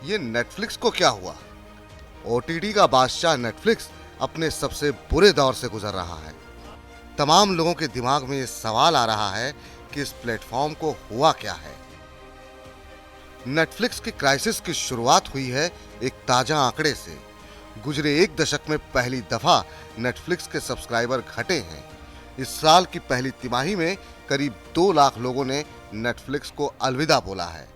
ये नेटफ्लिक्स को क्या हुआ? ओटीटी का बादशाह नेटफ्लिक्स अपने सबसे बुरे दौर से गुजर रहा है। तमाम लोगों के दिमाग में ये सवाल आ रहा है कि इस प्लेटफॉर्म को हुआ क्या है। नेटफ्लिक्स की क्राइसिस की शुरुआत हुई है एक ताजा आंकड़े से। गुजरे एक दशक में पहली दफा नेटफ्लिक्स के सब्सक्राइबर घटे हैं। इस साल की पहली तिमाही में करीब 2 लाख लोगों ने नेटफ्लिक्स को अलविदा बोला है।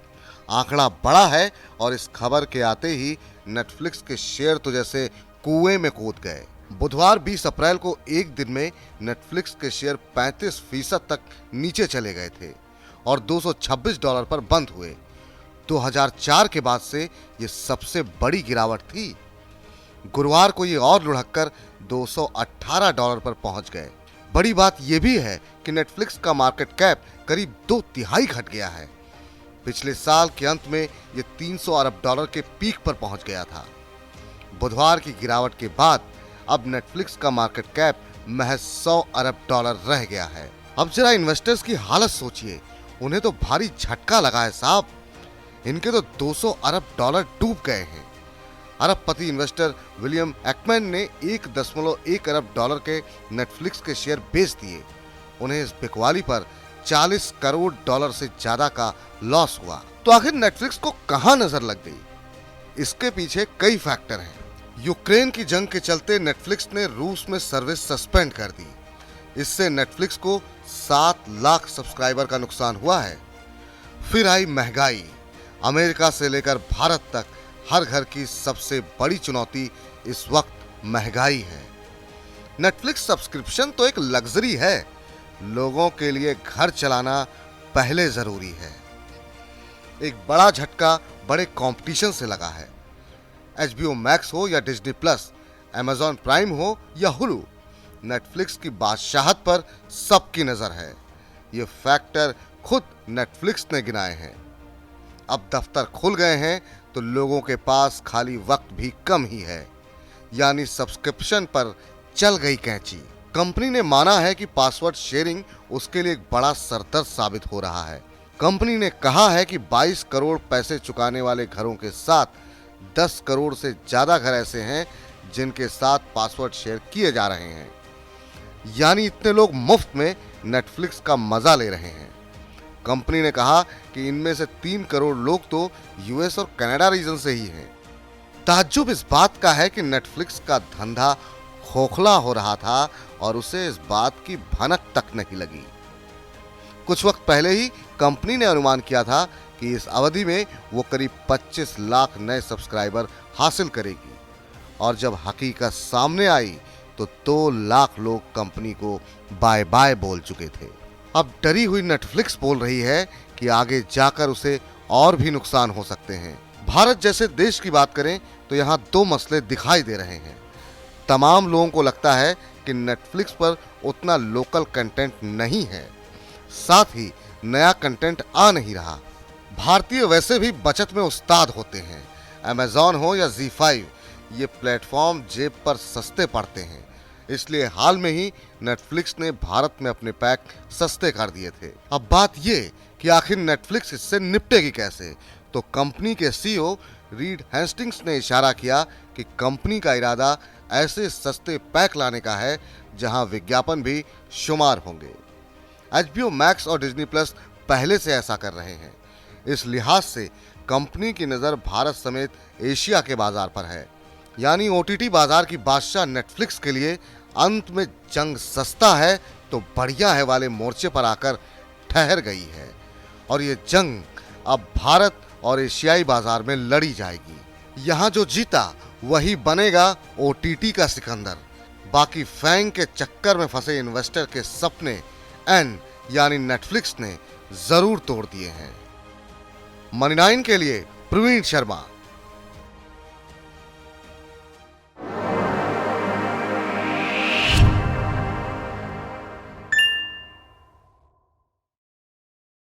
आंकड़ा बड़ा है और इस खबर के आते ही नेटफ्लिक्स के शेयर तो जैसे कुएं में कूद गए। बुधवार 20 अप्रैल को एक दिन में नेटफ्लिक्स के शेयर 35% तक नीचे चले गए थे और $226 पर बंद हुए। 2004 के बाद से ये सबसे बड़ी गिरावट थी। गुरुवार को ये और लुढ़ककर $218 पर पहुंच गए। बड़ी बात यह भी है कि नेटफ्लिक्स का मार्केट कैप करीब 2/3 घट गया है। पिछले साल के अंत में ये $300 अरब के पीक पर पहुंच गया था। बुधवार की गिरावट के बाद अब नेटफ्लिक्स का मार्केट कैप महज $100 अरब रह गया है। अब जरा इन्वेस्टर्स की हालत सोचिए, उन्हें तो भारी झटका लगा है साहब। इनके तो $200 अरब डूब गए हैं। अरबपति इन्वेस्टर विलियम एक्मैन ने $1.1 अरब के नेटफ्लिक्स के शेयर बेच दिए। उन्हें इस बिकवाली पर $40 करोड़ से ज्यादा का लॉस हुआ। तो आखिर नेटफ्लिक्स को कहां नजर लग गई? इसके पीछे कई फैक्टर हैं। यूक्रेन की जंग के चलते नेटफ्लिक्स ने रूस में सर्विस सस्पेंड कर दी। इससे नेटफ्लिक्स को 7 लाख सब्सक्राइबर का नुकसान हुआ है। फिर आई महंगाई। अमेरिका से लेकर भारत तक हर घर की सबसे बड़ी चुनौती इस वक्त महंगाई है। नेटफ्लिक्स सब्सक्रिप्शन तो एक लग्जरी है, लोगों के लिए घर चलाना पहले जरूरी है। एक बड़ा झटका बड़े कंपटीशन से लगा है। HBO मैक्स हो या डिज्नी प्लस, Amazon प्राइम हो या हुलू, नेटफ्लिक्स की बादशाहत पर सबकी नजर है। ये फैक्टर खुद नेटफ्लिक्स ने गिनाए हैं। अब दफ्तर खुल गए हैं तो लोगों के पास खाली वक्त भी कम ही है, यानी सब्सक्रिप्शन पर चल गई कैंची। कंपनी ने माना है कि पासवर्ड शेयरिंग उसके लिए एक बड़ा सरदर्द साबित हो रहा है। कंपनी ने कहा है कि 22 करोड़ पैसे चुकाने वाले घरों के साथ 10 करोड़ से ज्यादा घर ऐसे हैं जिनके साथ पासवर्ड शेयर किए जा रहे हैं, यानी इतने लोग मुफ्त में नेटफ्लिक्स का मजा ले रहे हैं। कंपनी ने कहा कि इनमें से 3 करोड़ लोग तो यूएस और कनाडा रीजन से ही हैं। ताज्जुब इस बात का है कि नेटफ्लिक्स का धंधा खोखला हो रहा था और उसे इस बात की भनक तक नहीं लगी। कुछ वक्त पहले ही कंपनी ने अनुमान किया था कि इस अवधि में वो करीब 25 लाख नए सब्सक्राइबर हासिल करेगी, और जब हकीकत सामने आई तो 2 लाख लोग कंपनी को बाय बाय बोल चुके थे। अब डरी हुई नेटफ्लिक्स बोल रही है कि आगे जाकर उसे और भी नुकसान हो सकते हैं। भारत जैसे देश की बात करें तो यहाँ 2 मसले दिखाई दे रहे हैं। तमाम लोगों को लगता है कि नेटफ्लिक्स पर उतना लोकल कंटेंट नहीं है, साथ ही नया कंटेंट आ नहीं रहा। भारतीय वैसे भी बचत में उस्ताद होते हैं। Amazon हो या ZEE5, ये प्लेटफॉर्म जेब पर सस्ते पड़ते हैं। इसलिए हाल में ही नेटफ्लिक्स ने भारत में अपने पैक सस्ते कर दिए थे। अब बात ये कि आखिर नेटफ्लिक्स इससे निपटेगी कैसे, तो कंपनी के CEO रीड हेस्टिंग्स ने इशारा किया कि कंपनी का इरादा ऐसे सस्ते पैक लाने का है जहां विज्ञापन भी शुमार होंगे। HBO मैक्स और डिज्नी प्लस पहले से ऐसा कर रहे हैं। इस लिहाज से कंपनी की नज़र भारत समेत एशिया के बाजार पर है, यानी OTT बाजार की बादशाह नेटफ्लिक्स के लिए अंत में जंग सस्ता है तो बढ़िया है वाले मोर्चे पर आकर ठहर गई है, और ये जंग अब भारत और एशियाई बाजार में लड़ी जाएगी। यहाँ जो जीता वही बनेगा OTT का सिकंदर। बाकी फैंग के चक्कर में फंसे इन्वेस्टर के सपने यानी नेटफ्लिक्स ने जरूर तोड़ दिए हैं। मनी 9 के लिए प्रवीण शर्मा।